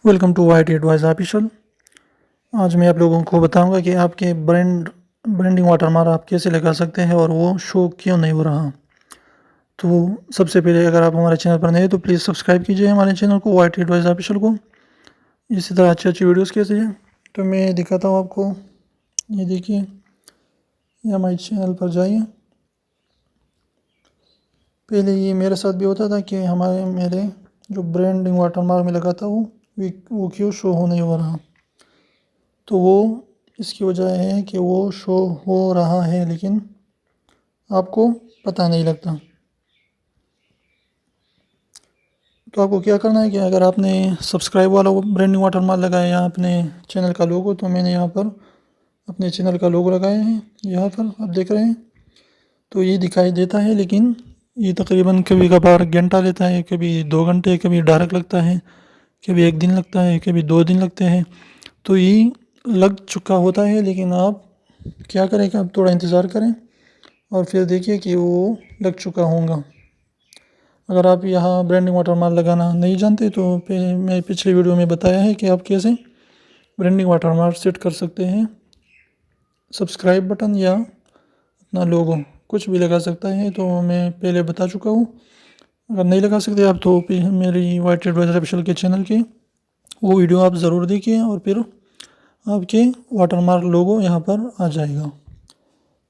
Welcome to Y T advice official. आज मैं आप लोगों को बताऊंगा कि आपके ब्रांडिंग वाटरमार्क आप कैसे लगा सकते हैं और वो शो क्यों नहीं हो रहा। तो सबसे पहले अगर आप हमारे चैनल पर नए हैं तो प्लीज़ सब्सक्राइब कीजिए हमारे चैनल को, वाई टी एडवाइस ऑफिशियल को। इसी तरह अच्छी अच्छी वीडियोस कैसे हैं तो मैं दिखाता हूँ आपको। ये देखिए, ये हमारे चैनल पर जाइए। पहले ये मेरे साथ भी होता था कि मेरे जो ब्रांडिंग वाटरमार्क में लगा था वो क्यों शो हो नहीं हो रहा। तो वो इसकी वजह है कि वो शो हो रहा है लेकिन आपको पता नहीं लगता। तो आपको क्या करना है कि अगर आपने सब्सक्राइब वाला वो ब्रांडिंग वाटरमार्क लगाया या अपने चैनल का लोगो, तो मैंने यहाँ पर अपने चैनल का लोगो लगाया है। यहाँ पर आप देख रहे हैं तो ये दिखाई देता है, लेकिन ये तकरीबन कभी कभार घंटा लेता है, कभी 2 घंटे, कभी डायरेक्ट लगता है, कभी 1 दिन लगता है, कभी 2 दिन लगते हैं। तो ये लग चुका होता है, लेकिन आप क्या करें कि आप थोड़ा इंतज़ार करें और फिर देखिए कि वो लग चुका होगा। अगर आप यहाँ ब्रांडिंग वाटरमार्क लगाना नहीं जानते तो मैं पिछली वीडियो में बताया है कि आप कैसे ब्रांडिंग वाटरमार्क सेट कर सकते हैं। सब्सक्राइब बटन या अपना लोगो कुछ भी लगा सकता है, तो मैं पहले बता चुका हूँ। अगर नहीं लगा सकते आप तो मेरी वाई टी एडवाइस ऑफिशियल के चैनल की वो वीडियो आप ज़रूर देखिए और फिर आपके वाटरमार्क लोगो यहाँ पर आ जाएगा।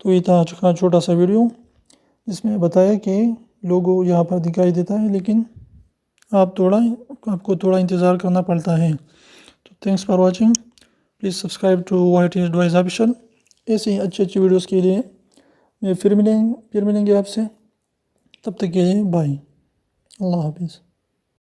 तो ये था आज का छोटा सा वीडियो जिसमें बताया कि लोगो यहाँ पर दिखाई देता है, लेकिन आपको थोड़ा इंतज़ार करना पड़ता है। तो thanks for watching. Please subscribe to Y T advice official. ऐसे ही अच्छी अच्छी वीडियोज़ के लिए फिर मिलेंगे आपसे। तब तक के लिए बाय, अल्लाह हाफिज़।